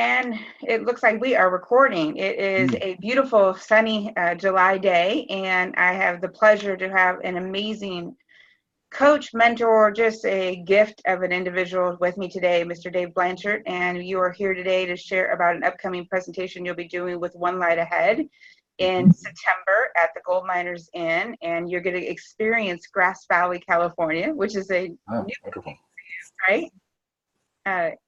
And it looks like we are recording. It is a beautiful sunny July day, and I have the pleasure to have an amazing coach, mentor, just a gift of an individual with me today, Mr. Dave Blanchard. And you are here today to share about an upcoming presentation you'll be doing with One Light Ahead in September at the Gold Miners Inn. And you're going to experience Grass Valley, California, which is a new wonderful. thing for you, right?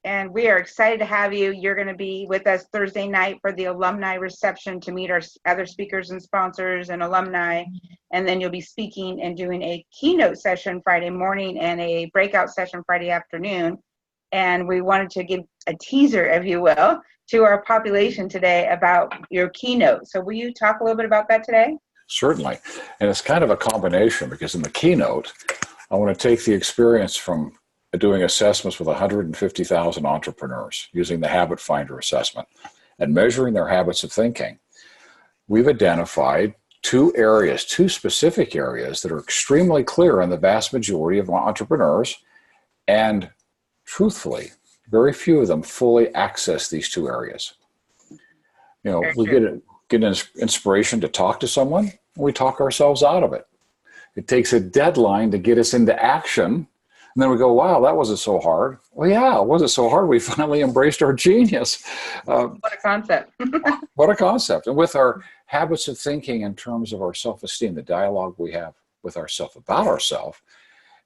And we are excited to have you. You're going to be with us Thursday night for the alumni reception to meet our other speakers and sponsors and alumni. And then you'll be speaking and doing a keynote session Friday morning and a breakout session Friday afternoon. And we wanted to give a teaser, if you will, to our population today about your keynote. So will you talk a little bit about that today? Certainly. And it's kind of a combination, because in the keynote, I want to take the experience from doing assessments with 150,000 entrepreneurs using the Habit Finder assessment and measuring their habits of thinking. We've identified two specific areas that are extremely clear in the vast majority of entrepreneurs, and truthfully, very few of them fully access these two areas. You know, we get an inspiration to talk to someone, and we talk ourselves out of it. It takes a deadline to get us into action. And then we go, wow, that wasn't so hard. Well, yeah, it wasn't so hard. We finally embraced our genius. What a concept. What a concept. And with our habits of thinking in terms of our self-esteem, the dialogue we have with ourselves about ourselves,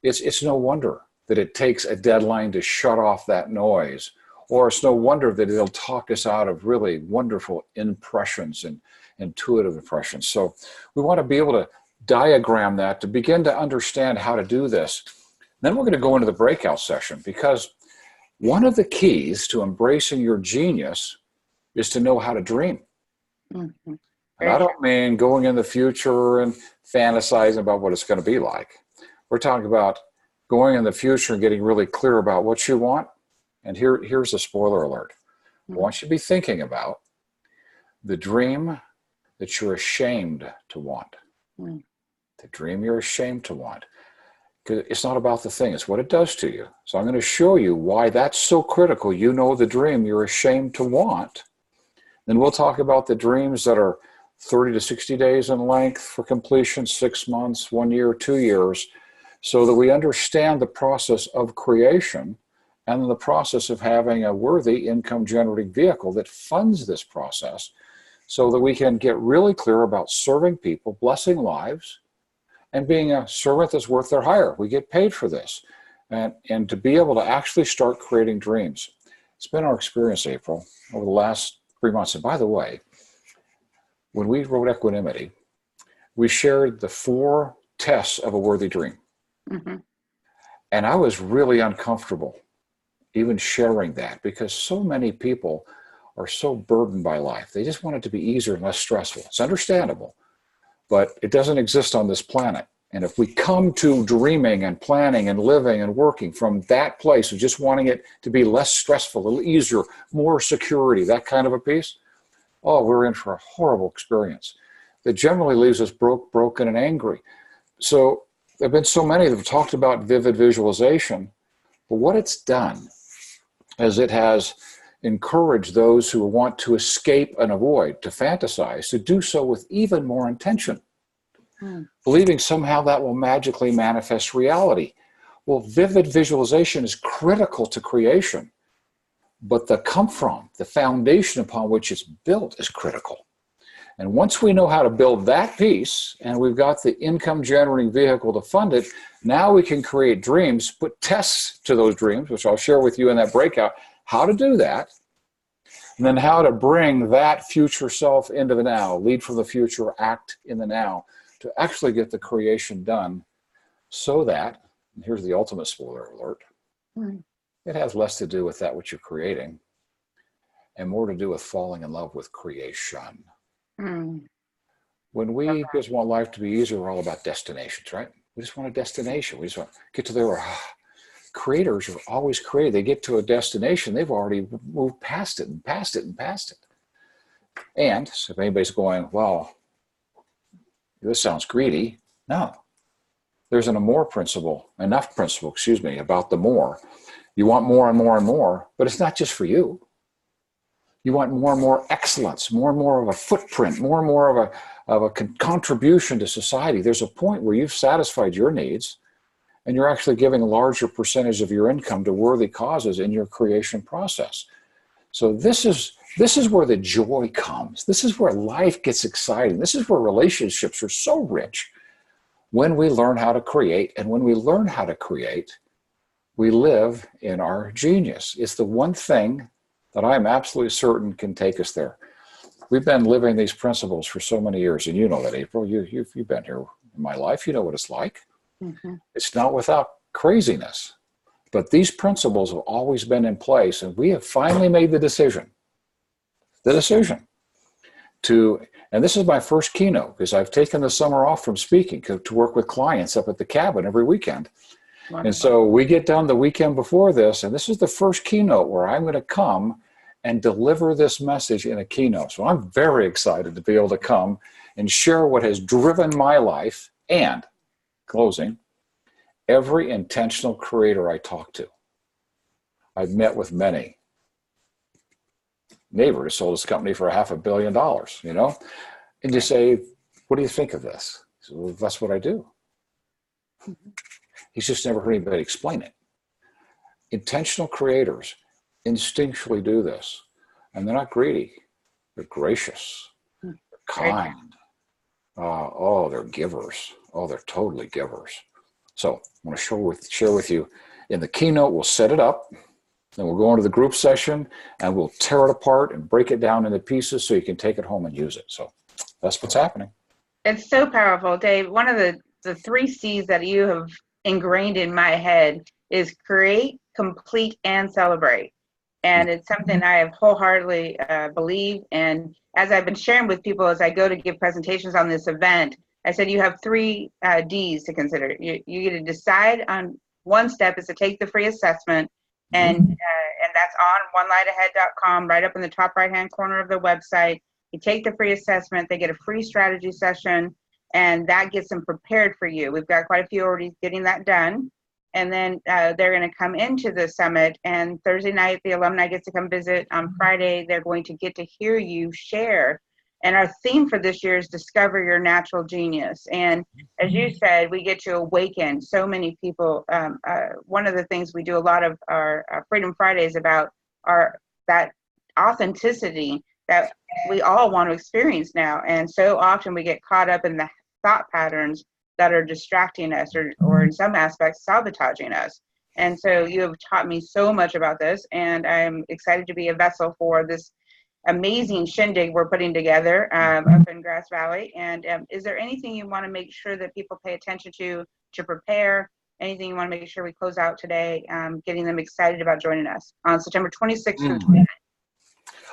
it's no wonder that it takes a deadline to shut off that noise. Or it's no wonder that it'll talk us out of really wonderful impressions and intuitive impressions. So we want to be able to diagram that to begin to understand how to do this. Then we're going to go into the breakout session, because one of the keys to embracing your genius is to know how to dream. Mm-hmm. And I don't mean going in the future and fantasizing about what it's going to be like. We're talking about going in the future and getting really clear about what you want. And here's a spoiler alert. Mm-hmm. I want you to be thinking about the dream that you're ashamed to want. Mm-hmm. The dream you're ashamed to want. It's not about the thing, it's what it does to you. So I'm going to show you why that's so critical. You know the dream you're ashamed to want. Then we'll talk about the dreams that are 30 to 60 days in length for completion, 6 months, 1 year, 2 years, so that we understand the process of creation and the process of having a worthy income generating vehicle that funds this process, so that we can get really clear about serving people, blessing lives, and being a servant that's worth their hire. We get paid for this. And to be able to actually start creating dreams. It's been our experience, April, over the last 3 months. And by the way, when we wrote Equanimity, we shared the 4 tests of a worthy dream. Mm-hmm. And I was really uncomfortable even sharing that, because so many people are so burdened by life. They just want it to be easier and less stressful. It's understandable. But it doesn't exist on this planet. And if we come to dreaming and planning and living and working from that place of just wanting it to be less stressful, a little easier, more security, that kind of a piece, oh, we're in for a horrible experience that generally leaves us broken and angry. So there have been so many that have talked about vivid visualization, but what it's done is it has encourage those who want to escape and avoid, to fantasize, to do so with even more intention, believing somehow that will magically manifest reality. Well, vivid visualization is critical to creation, but the come from, the foundation upon which it's built is critical. And once we know how to build that piece, and we've got the income generating vehicle to fund it, now we can create dreams, put tests to those dreams, which I'll share with you in that breakout, how to do that, and then how to bring that future self into the now, lead from the future, act in the now, to actually get the creation done, so that, and here's the ultimate spoiler alert, it has less to do with that which you're creating and more to do with falling in love with creation. When we just want life to be easier, we're all about destinations, right? We just want a destination. We just want to get to there. Creators are always creative. They get to a destination, they've already moved past it and past it and past it. And so if anybody's going, well, this sounds greedy, no. There's an enough principle, about the more. You want more and more and more, but it's not just for you. You want more and more excellence, more and more of a footprint, more and more of a contribution to society. There's a point where you've satisfied your needs and you're actually giving a larger percentage of your income to worthy causes in your creation process. So this is where the joy comes. This is where life gets exciting. This is where relationships are so rich when we learn how to create. And when we learn how to create, we live in our genius. It's the one thing that I'm absolutely certain can take us there. We've been living these principles for so many years, and you know that, April. You've been here in my life. You know what it's like. Mm-hmm. It's not without craziness, but these principles have always been in place, and we have finally made the decision to, and this is my first keynote because I've taken the summer off from speaking to work with clients up at the cabin every weekend. Wonderful. And so we get done the weekend before this, and this is the first keynote where I'm going to come and deliver this message in a keynote. So I'm very excited to be able to come and share what has driven my life. And closing, every intentional creator I talk to, I've met with many. Neighbor has sold his company for $500 million, you know? And you say, what do you think of this? He says, well, that's what I do. Mm-hmm. He's just never heard anybody explain it. Intentional creators instinctually do this. And they're not greedy. They're gracious. They're kind. They're givers. Oh, they're totally givers. So I want to share with you in the keynote, we'll set it up. Then we'll go into the group session and we'll tear it apart and break it down into pieces so you can take it home and use it. So that's what's happening. It's so powerful, Dave. One of the 3 C's that you have ingrained in my head is create, complete, and celebrate. And it's something I have wholeheartedly believe. And as I've been sharing with people as I go to give presentations on this event, I said you have 3 D's to consider. You get to decide on one step is to take the free assessment. And that's on onelightahead.com, right up in the top right-hand corner of the website. You take the free assessment, they get a free strategy session, and that gets them prepared for you. We've got quite a few already getting that done. And then they're going to come into the summit, and Thursday night, the alumni gets to come visit. On Friday, they're going to get to hear you share. And our theme for this year is Discover Your Natural Genius. And as you said, we get to awaken so many people. One of the things we do a lot of our Freedom Fridays about are that authenticity that we all want to experience now. And so often we get caught up in the thought patterns that are distracting us or in some aspects sabotaging us. And so you have taught me so much about this, and I'm excited to be a vessel for this amazing shindig we're putting together up in Grass Valley. And is there anything you want to make sure that people pay attention to prepare? Anything you want to make sure we close out today, getting them excited about joining us on September 26th through 29th?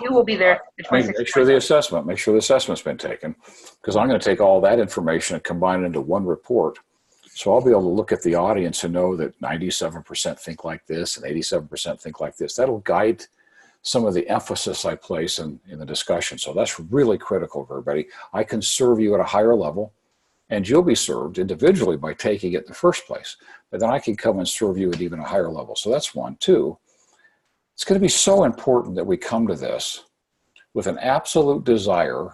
You will be there. Make sure the assessment's been taken, because I'm going to take all that information and combine it into one report. So I'll be able to look at the audience and know that 97% think like this and 87% think like this. That'll guide some of the emphasis I place in the discussion. So that's really critical for everybody. I can serve you at a higher level, and you'll be served individually by taking it in the first place. But then I can come and serve you at even a higher level. So that's 1. 2, it's going to be so important that we come to this with an absolute desire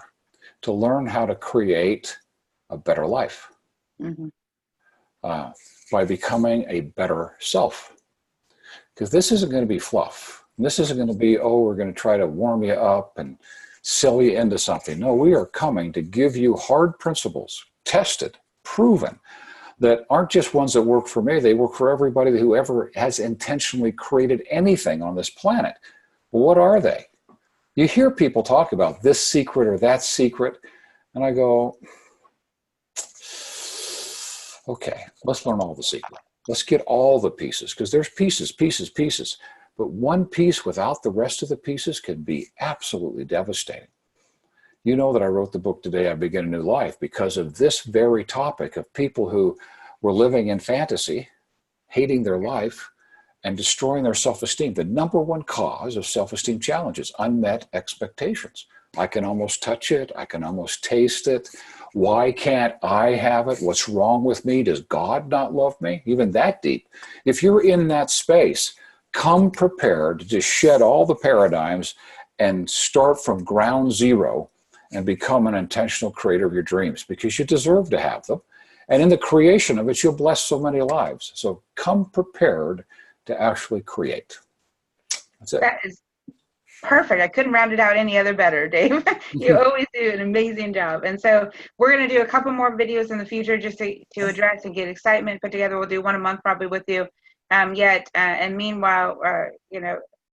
to learn how to create a better life by becoming a better self. Because this isn't going to be fluff. This isn't going to be, we're going to try to warm you up and sell you into something. No, we are coming to give you hard principles, tested, proven, that aren't just ones that work for me. They work for everybody who ever has intentionally created anything on this planet. Well, what are they? You hear people talk about this secret or that secret, and I go, okay, let's learn all the secret. Let's get all the pieces, because there's pieces. But one piece without the rest of the pieces can be absolutely devastating. You know that I wrote the book Today I Begin a New Life because of this very topic of people who were living in fantasy, hating their life, and destroying their self-esteem. The number 1 cause of self-esteem challenges, unmet expectations. I can almost touch it. I can almost taste it. Why can't I have it? What's wrong with me? Does God not love me? Even that deep. If you're in that space, come prepared to shed all the paradigms and start from ground zero and become an intentional creator of your dreams, because you deserve to have them. And in the creation of it, you'll bless so many lives. So come prepared to actually create. That's it. That is perfect. I couldn't round it out any other better, Dave. You always do an amazing job. And so we're going to do a couple more videos in the future just to address and get excitement put together. We'll do one a month probably with you. And meanwhile,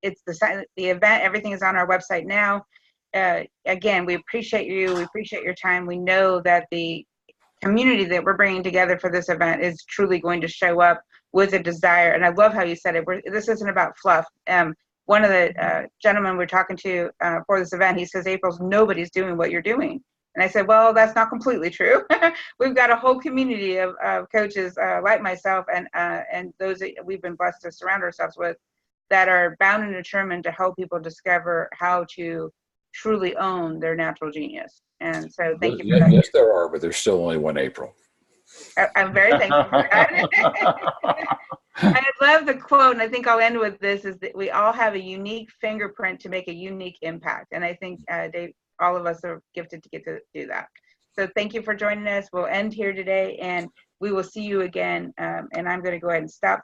it's the event. Everything is on our website now. Again, we appreciate you. We appreciate your time. We know that the community that we're bringing together for this event is truly going to show up with a desire. And I love how you said it. This isn't about fluff. One of the gentlemen we're talking to for this event, he says, April, nobody's doing what you're doing. And I said, well, that's not completely true. We've got a whole community of coaches like myself and those that we've been blessed to surround ourselves with that are bound and determined to help people discover how to truly own their natural genius. And so thank you for that. Yes, there are, but there's still only one April. I'm very thankful for that. I love the quote, and I think I'll end with this, is that we all have a unique fingerprint to make a unique impact. And I think, Dave, all of us are gifted to get to do that. So thank you for joining us. We'll end here today, and we will see you again. And I'm going to go ahead and stop